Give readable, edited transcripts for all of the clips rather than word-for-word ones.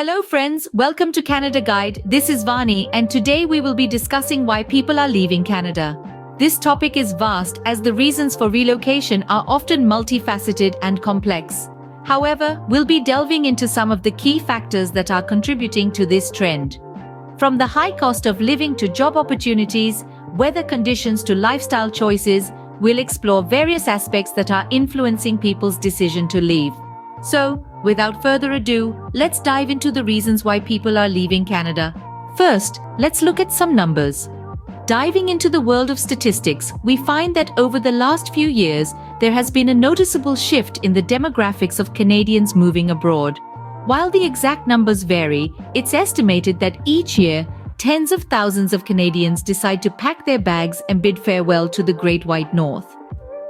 Hello friends, welcome to Canada Guide. This is Vani and today we will be discussing why people are leaving Canada. This topic is vast as the reasons for relocation are often multifaceted and complex. However, we'll be delving into some of the key factors that are contributing to this trend. From the high cost of living to job opportunities, weather conditions to lifestyle choices, we'll explore various aspects that are influencing people's decision to leave. So, without further ado, let's dive into the reasons why people are leaving Canada. First, let's look at some numbers. Diving into the world of statistics, we find that over the last few years, there has been a noticeable shift in the demographics of Canadians moving abroad. While the exact numbers vary, it's estimated that each year, tens of thousands of Canadians decide to pack their bags and bid farewell to the Great White North.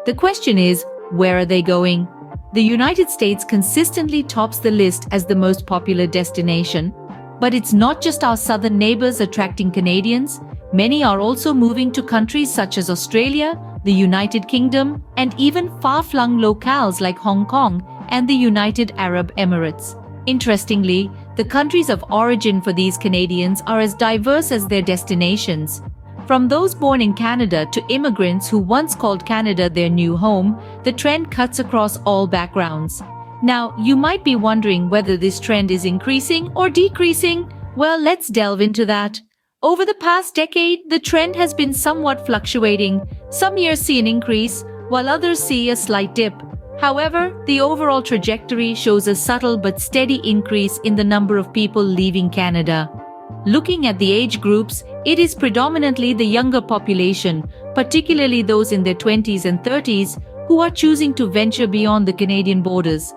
The question is, where are they going? The United States consistently tops the list as the most popular destination, but it's not just our southern neighbors attracting Canadians. Many are also moving to countries such as Australia, the United Kingdom, and even far-flung locales like Hong Kong and the United Arab Emirates. Interestingly, the countries of origin for these Canadians are as diverse as their destinations. From those born in Canada to immigrants who once called Canada their new home, the trend cuts across all backgrounds. Now, you might be wondering whether this trend is increasing or decreasing. Well, let's delve into that. Over the past decade, the trend has been somewhat fluctuating. Some years see an increase, while others see a slight dip. However, the overall trajectory shows a subtle but steady increase in the number of people leaving Canada. Looking at the age groups, it is predominantly the younger population, particularly those in their 20s and 30s, who are choosing to venture beyond the Canadian borders.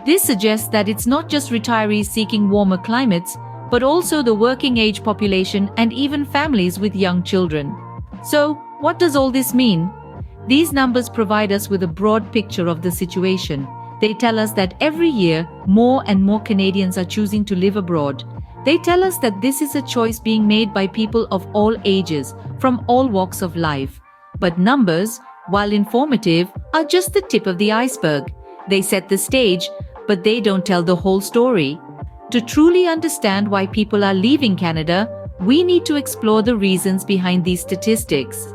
This suggests that it's not just retirees seeking warmer climates, but also the working-age population and even families with young children. So, what does all this mean? These numbers provide us with a broad picture of the situation. They tell us that every year, more and more Canadians are choosing to live abroad. They tell us that this is a choice being made by people of all ages, from all walks of life. But numbers, while informative, are just the tip of the iceberg. They set the stage, but they don't tell the whole story. To truly understand why people are leaving Canada, we need to explore the reasons behind these statistics.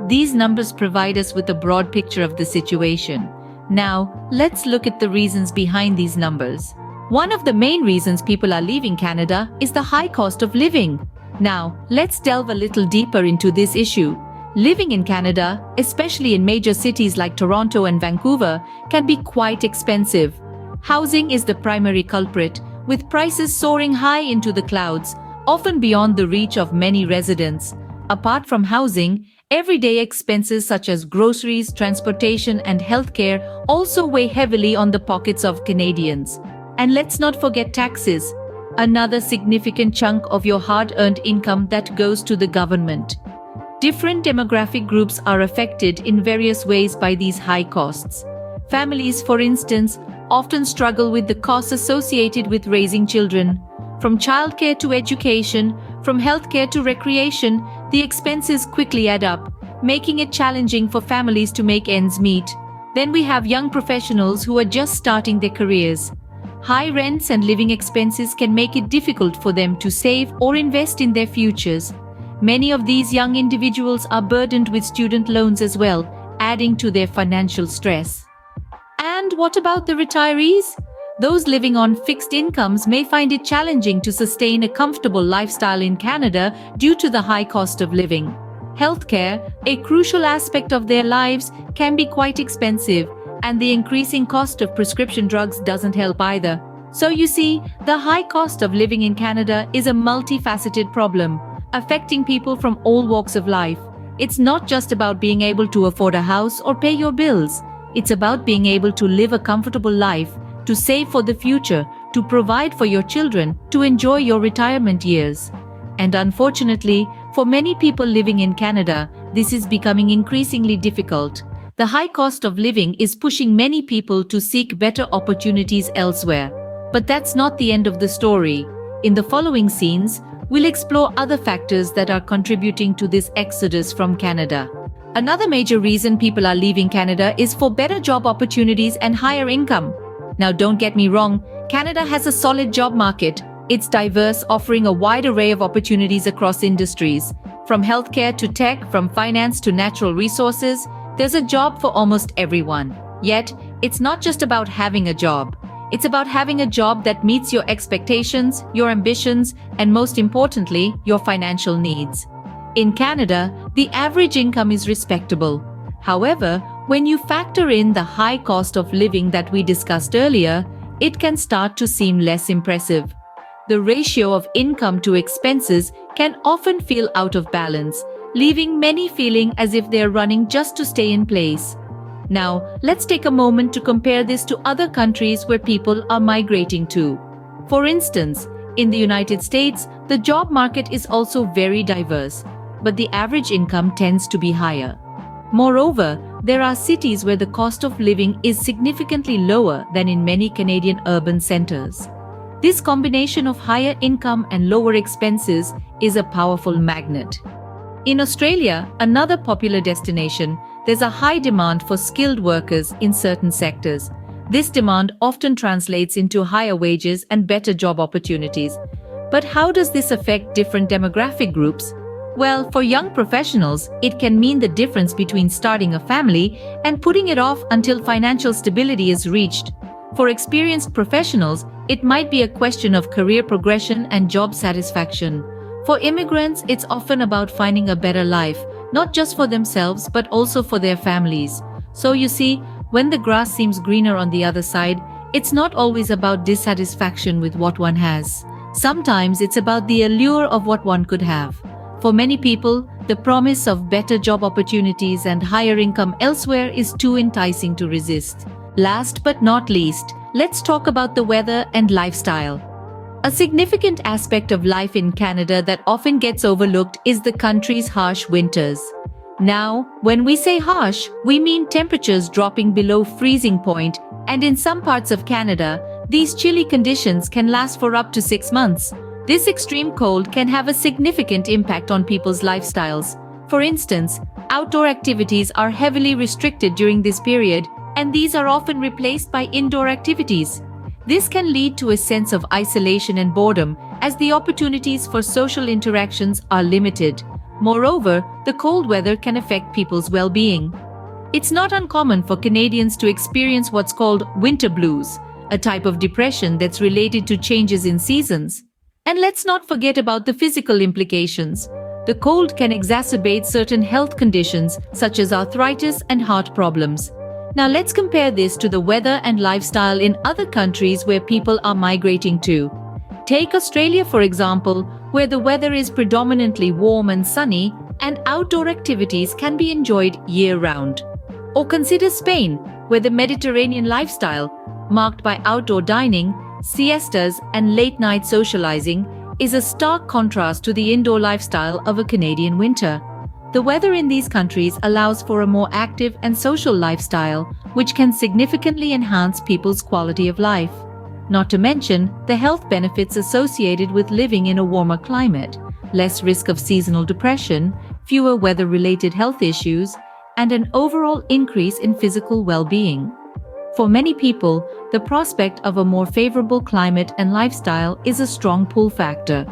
These numbers provide us with a broad picture of the situation. Now, let's look at the reasons behind these numbers. One of the main reasons people are leaving Canada is the high cost of living. Now, let's delve a little deeper into this issue. Living in Canada, especially in major cities like Toronto and Vancouver, can be quite expensive. Housing is the primary culprit, with prices soaring high into the clouds, often beyond the reach of many residents. Apart from housing, everyday expenses such as groceries, transportation, and healthcare also weigh heavily on the pockets of Canadians. And let's not forget taxes, another significant chunk of your hard-earned income that goes to the government. Different demographic groups are affected in various ways by these high costs. Families, for instance, often struggle with the costs associated with raising children. From childcare to education, from healthcare to recreation, the expenses quickly add up, making it challenging for families to make ends meet. Then we have young professionals who are just starting their careers. High rents and living expenses can make it difficult for them to save or invest in their futures. Many of these young individuals are burdened with student loans as well, adding to their financial stress. And what about the retirees? Those living on fixed incomes may find it challenging to sustain a comfortable lifestyle in Canada due to the high cost of living. Healthcare, a crucial aspect of their lives, can be quite expensive, and the increasing cost of prescription drugs doesn't help either. So you see, the high cost of living in Canada is a multifaceted problem, affecting people from all walks of life. It's not just about being able to afford a house or pay your bills. It's about being able to live a comfortable life, to save for the future, to provide for your children, to enjoy your retirement years. And unfortunately, for many people living in Canada, this is becoming increasingly difficult. The high cost of living is pushing many people to seek better opportunities elsewhere. But that's not the end of the story. In the following scenes, we'll explore other factors that are contributing to this exodus from Canada. Another major reason people are leaving Canada is for better job opportunities and higher income. Now don't get me wrong, Canada has a solid job market, It's diverse, offering a wide array of opportunities across industries. From healthcare to tech, from finance to natural resources, there's a job for almost everyone. Yet, it's not just about having a job. It's about having a job that meets your expectations, your ambitions, and most importantly, your financial needs. In Canada, the average income is respectable. However, when you factor in the high cost of living that we discussed earlier, it can start to seem less impressive. The ratio of income to expenses can often feel out of balance, leaving many feeling as if they're running just to stay in place. Now, let's take a moment to compare this to other countries where people are migrating to. For instance, in the United States, the job market is also very diverse, but the average income tends to be higher. Moreover, there are cities where the cost of living is significantly lower than in many Canadian urban centers. This combination of higher income and lower expenses is a powerful magnet. In Australia, another popular destination, there's a high demand for skilled workers in certain sectors. This demand often translates into higher wages and better job opportunities. But how does this affect different demographic groups? Well, for young professionals, it can mean the difference between starting a family and putting it off until financial stability is reached. For experienced professionals, it might be a question of career progression and job satisfaction. For immigrants, it's often about finding a better life, not just for themselves but also for their families. So you see, when the grass seems greener on the other side, it's not always about dissatisfaction with what one has. Sometimes it's about the allure of what one could have. For many people, the promise of better job opportunities and higher income elsewhere is too enticing to resist. Last but not least, let's talk about the weather and lifestyle. A significant aspect of life in Canada that often gets overlooked is the country's harsh winters. Now, when we say harsh, we mean temperatures dropping below freezing point, and in some parts of Canada, these chilly conditions can last for up to 6 months. This extreme cold can have a significant impact on people's lifestyles. For instance, outdoor activities are heavily restricted during this period, and these are often replaced by indoor activities. This can lead to a sense of isolation and boredom, as the opportunities for social interactions are limited. Moreover, the cold weather can affect people's well-being. It's not uncommon for Canadians to experience what's called winter blues, a type of depression that's related to changes in seasons. And let's not forget about the physical implications. The cold can exacerbate certain health conditions such as arthritis and heart problems. Now let's compare this to the weather and lifestyle in other countries where people are migrating to. Take Australia, for example, where the weather is predominantly warm and sunny, and outdoor activities can be enjoyed year-round. Or consider Spain, where the Mediterranean lifestyle, marked by outdoor dining, siestas, and late-night socializing, is a stark contrast to the indoor lifestyle of a Canadian winter. The weather in these countries allows for a more active and social lifestyle, which can significantly enhance people's quality of life. Not to mention the health benefits associated with living in a warmer climate, less risk of seasonal depression, fewer weather-related health issues, and an overall increase in physical well-being. For many people, the prospect of a more favorable climate and lifestyle is a strong pull factor.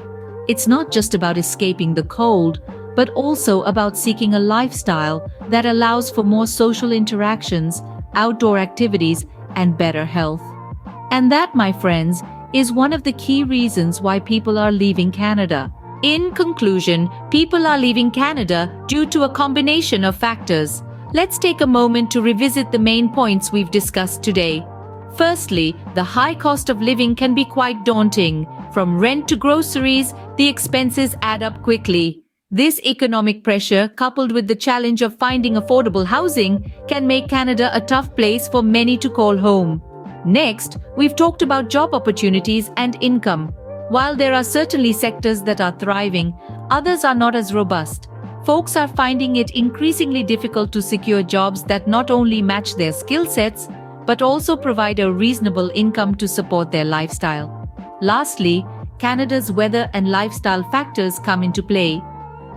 It's not just about escaping the cold, but also about seeking a lifestyle that allows for more social interactions, outdoor activities, and better health. And that, my friends, is one of the key reasons why people are leaving Canada. In conclusion, people are leaving Canada due to a combination of factors. Let's take a moment to revisit the main points we've discussed today. Firstly, the high cost of living can be quite daunting. From rent to groceries, the expenses add up quickly. This economic pressure, coupled with the challenge of finding affordable housing, can make Canada a tough place for many to call home. Next, we've talked about job opportunities and income. While there are certainly sectors that are thriving, others are not as robust. Folks are finding it increasingly difficult to secure jobs that not only match their skill sets, but also provide a reasonable income to support their lifestyle. Lastly, Canada's weather and lifestyle factors come into play.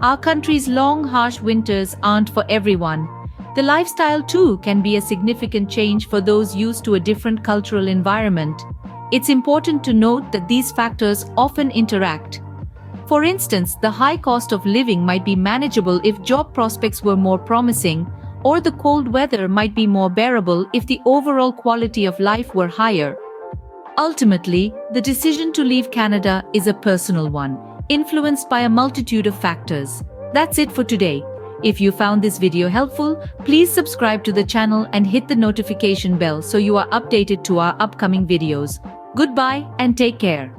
Our country's long, harsh winters aren't for everyone. The lifestyle, too, can be a significant change for those used to a different cultural environment. it's important to note that these factors often interact. For instance, the high cost of living might be manageable if job prospects were more promising, or the cold weather might be more bearable if the overall quality of life were higher. Ultimately, the decision to leave Canada is a personal one, influenced by a multitude of factors. That's it for today. If you found this video helpful, please subscribe to the channel and hit the notification bell so you are updated to our upcoming videos. Goodbye and take care.